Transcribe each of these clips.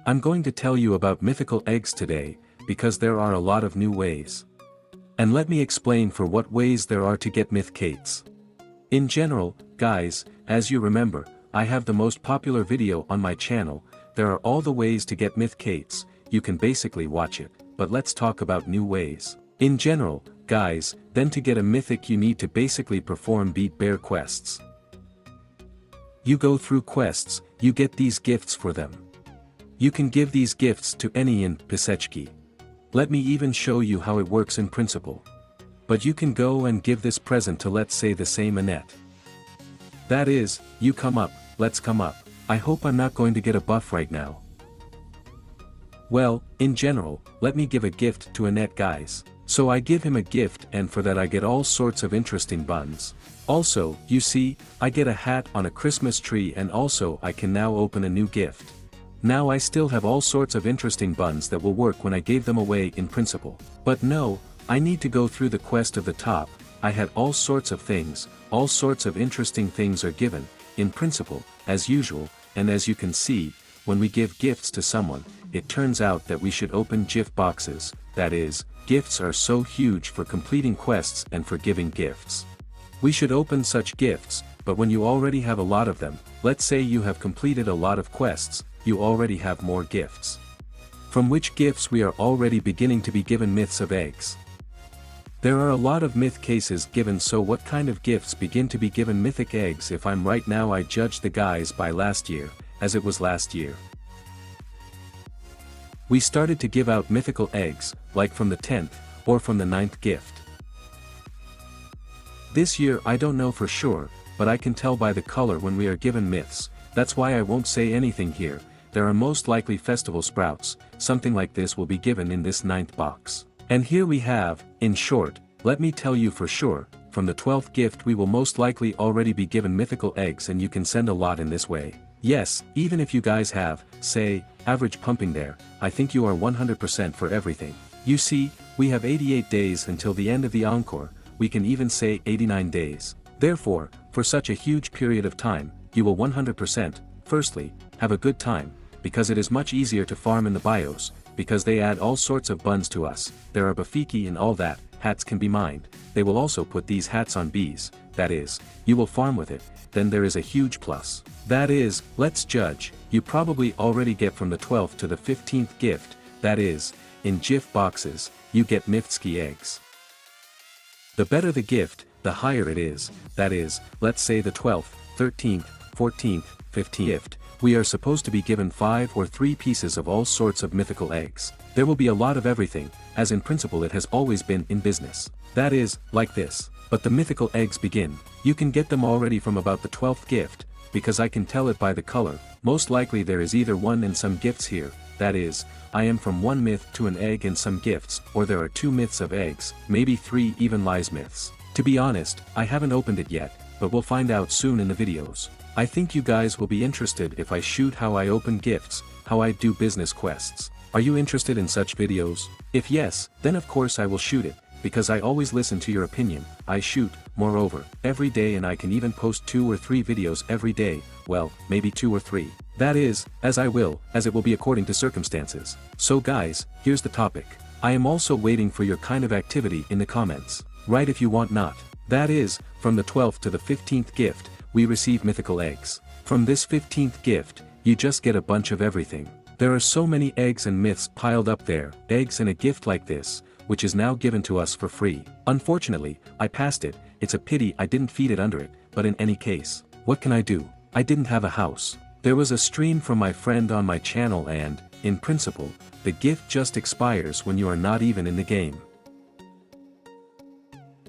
I'm going to tell you about mythical eggs today, because there are a lot of new ways. And let me explain for what ways there are to get mythicates. In general, guys, as you remember, I have the most popular video on my channel, there are all the ways to get mythicates, you can basically watch it, but let's talk about new ways. In general, guys, then to get a mythic you need to basically perform beat bear quests. You go through quests, you get these gifts for them. You can give these gifts to any NPC. Let me even show you how it works in principle. But you can go and give this present to let's say the same Annette. That is, you come up, let's come up. I hope I'm not going to get a buff right now. Well, in general, let me give a gift to Annette guys. So I give him a gift and for that I get all sorts of interesting buns. Also, you see, I get a hat on a Christmas tree and also I can now open a new gift. Now I still have all sorts of interesting buns that will work when I gave them away in principle. But no, I need to go through the quest of the top, I had all sorts of things, all sorts of interesting things are given, in principle, as usual, and as you can see, when we give gifts to someone, it turns out that we should open gift boxes, that is, gifts are so huge for completing quests and for giving gifts. We should open such gifts, but when you already have a lot of them, let's say you have completed a lot of quests, you already have more gifts. From which gifts we are already beginning to be given myths of eggs. There are a lot of myth cases given, so what kind of gifts begin to be given mythic eggs? If I'm right now I judge the guys by last year, as it was last year. We started to give out mythical eggs, like from the 10th, or from the 9th gift. This year I don't know for sure, but I can tell by the color when we are given myths, that's why I won't say anything here, there are most likely festival sprouts, something like this will be given in this 9th box. And here we have, in short, let me tell you for sure, from the 12th gift we will most likely already be given mythical eggs and you can send a lot in this way. Yes, even if you guys have, say, average pumping there, I think you are 100% for everything. You see, we have 88 days until the end of the encore, we can even say 89 days. Therefore, for such a huge period of time, you will 100%, firstly, have a good time, because it is much easier to farm in the bios, because they add all sorts of buns to us, there are bafiki and all that, hats can be mined, they will also put these hats on bees, that is, you will farm with it, then there is a huge plus. That is, let's judge, you probably already get from the 12th to the 15th gift, that is, in GIF boxes, you get Mythic eggs. The better the gift, the higher it is, that is, let's say the 12th, 13th, 14th, 15th gift, we are supposed to be given 5 or 3 pieces of all sorts of mythical eggs. There will be a lot of everything, as in principle it has always been in business. That is, like this. But the mythical eggs begin. You can get them already from about the 12th gift, because I can tell it by the color, most likely there is either 1 and some gifts here, that is, I am from 1 myth to an egg and some gifts, or there are 2 myths of eggs, maybe 3 even lies myths. To be honest, I haven't opened it yet, but we'll find out soon in the videos. I think you guys will be interested if I shoot how I open gifts, how I do business quests. Are you interested in such videos? If yes, then of course I will shoot it, because I always listen to your opinion, I shoot, moreover, every day and I can even post 2 or 3 videos every day, well, maybe 2 or 3. That is, as I will, as it will be according to circumstances. So guys, here's the topic. I am also waiting for your kind of activity in the comments. Write if you want not. That is, from the 12th to the 15th gift, we receive mythical eggs. From this 15th gift, you just get a bunch of everything. There are so many eggs and myths piled up there, eggs and a gift like this, which is now given to us for free. Unfortunately, I passed it, it's a pity I didn't feed it under it, but in any case, what can I do? I didn't have a house. There was a stream from my friend on my channel and, in principle, the gift just expires when you are not even in the game.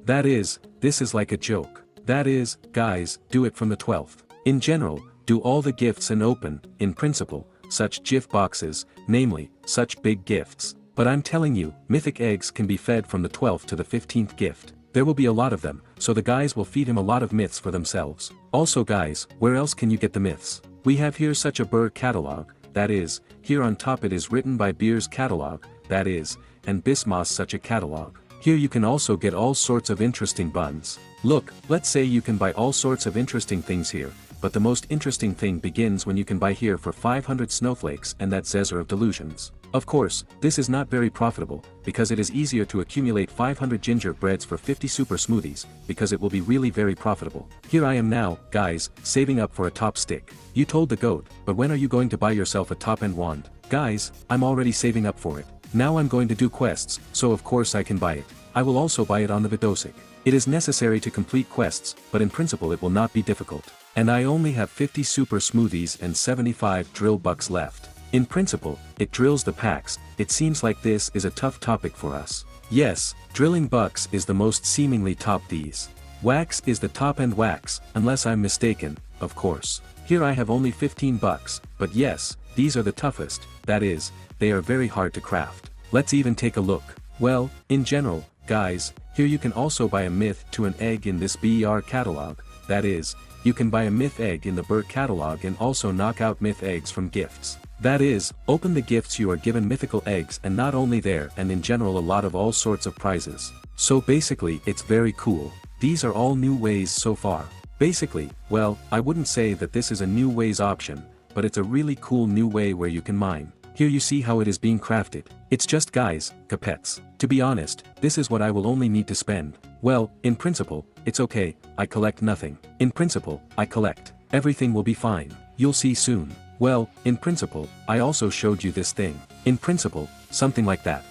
That is, this is like a joke. That is, guys, do it from the 12th. In general, do all the gifts and open, in principle, such GIF boxes, namely, such big gifts. But I'm telling you, mythic eggs can be fed from the 12th to the 15th gift. There will be a lot of them, so the guys will feed him a lot of myths for themselves. Also guys, where else can you get the myths? We have here such a Burr catalog, that is, here on top it is written by Beer's catalog, that is, and Bismas such a catalog. Here you can also get all sorts of interesting buns. Look, let's say you can buy all sorts of interesting things here, but the most interesting thing begins when you can buy here for 500 snowflakes and that Zezzer of delusions. Of course, this is not very profitable, because it is easier to accumulate 500 gingerbreads for 50 super smoothies, because it will be really very profitable. Here I am now, guys, saving up for a top stick. You told the goat, but when are you going to buy yourself a top-end wand? Guys, I'm already saving up for it. Now I'm going to do quests, so of course I can buy it. I will also buy it on the Vidosic. It is necessary to complete quests, but in principle it will not be difficult. And I only have 50 super smoothies and 75 drill bucks left. In principle, it drills the packs. It seems like this is a tough topic for us. Yes, drilling bucks is the most seemingly top these. Wax is the top end wax, unless I'm mistaken, of course. Here I have only 15 bucks, but yes, these are the toughest, that is, they are very hard to craft. Let's even take a look. Well, in general, guys, here you can also buy a myth to an egg in this BER catalog, that is, you can buy a myth egg in the BER catalog and also knock out myth eggs from gifts. That is, open the gifts you are given mythical eggs and not only there and in general a lot of all sorts of prizes. So basically it's very cool. These are all new ways so far. Basically, well, I wouldn't say that this is a new ways option, but it's a really cool new way where you can mine. Here you see how it is being crafted. It's just guys, capettes. To be honest, this is what I will only need to spend. Well, in principle, it's okay, I collect nothing. In principle, I collect. Everything will be fine. You'll see soon. Well, in principle, I also showed you this thing. In principle, something like that.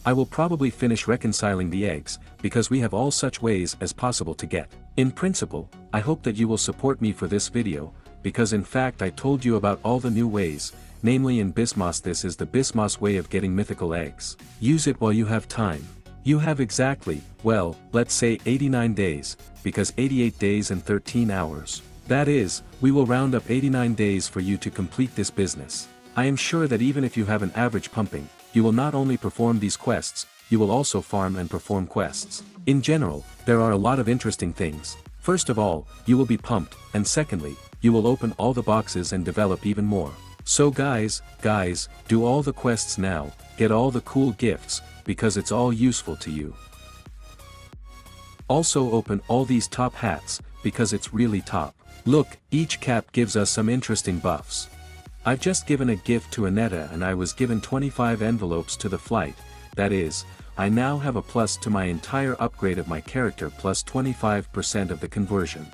I will probably finish reconciling the eggs, because we have all such ways as possible to get. In principle, I hope that you will support me for this video, because in fact I told you about all the new ways, namely in Bismos this is the Bismos way of getting mythical eggs. Use it while you have time. You have exactly, well, let's say 89 days, because 88 days and 13 hours. That is, we will round up 89 days for you to complete this business. I am sure that even if you have an average pumping, you will not only perform these quests, you will also farm and perform quests. In general, there are a lot of interesting things. First of all, you will be pumped, and secondly, you will open all the boxes and develop even more. So guys, do all the quests now, get all the cool gifts, because it's all useful to you. Also open all these top hats, because it's really top. Look, each cap gives us some interesting buffs. I've just given a gift to Aneta and I was given 25 envelopes to the flight, that is, I now have a plus to my entire upgrade of my character plus 25% of the conversion.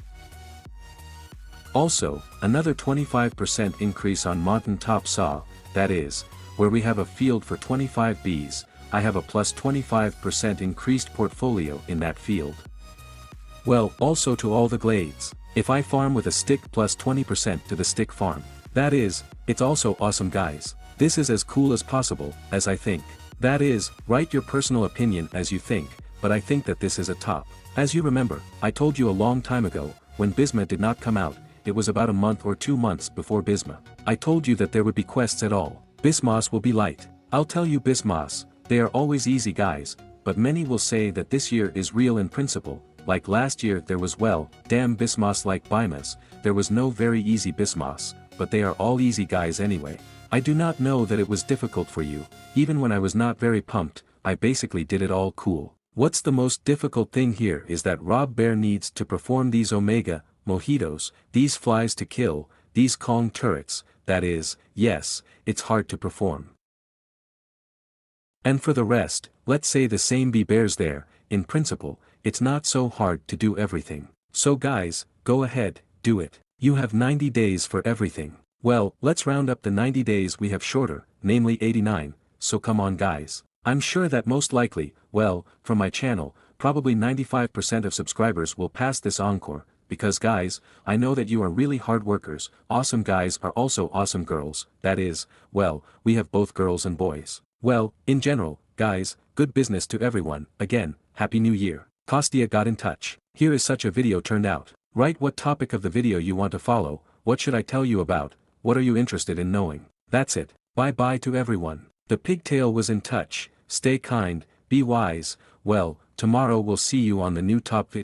Also, another 25% increase on Mountain Top Saw, that is, where we have a field for 25 bees, I have a plus 25% increased portfolio in that field. Well, also to all the glades. If I farm with a stick plus 20% to the stick farm. That is, it's also awesome guys. This is as cool as possible, as I think. That is, write your personal opinion as you think, but I think that this is a top. As you remember, I told you a long time ago, when Bisma did not come out, it was about a month or 2 months before Bisma. I told you that there would be quests at all. Bismos will be light. I'll tell you Bismos, they are always easy guys, but many will say that this year is real in principle. Like last year there was well, damn Bismos like Bimas, there was no very easy Bismos, but they are all easy guys anyway. I do not know that it was difficult for you, even when I was not very pumped, I basically did it all cool. What's the most difficult thing here is that Rob Bear needs to perform these Omega, Mojitos, these flies to kill, these Kong turrets, that is, yes, it's hard to perform. And for the rest, let's say the same be bears there, in principle, it's not so hard to do everything. So guys, go ahead, do it. You have 90 days for everything. Well, let's round up the 90 days we have shorter, namely 89, so come on guys. I'm sure that most likely, well, from my channel, probably 95% of subscribers will pass this encore, because guys, I know that you are really hard workers, awesome guys are also awesome girls, that is, well, we have both girls and boys. Well, in general, guys, good business to everyone, again, Happy New Year. Kostia got in touch. Here is such a video turned out. Write what topic of the video you want to follow, what should I tell you about, what are you interested in knowing. That's it, bye bye to everyone. The pigtail was in touch, stay kind, be wise, well, tomorrow we'll see you on the new top video.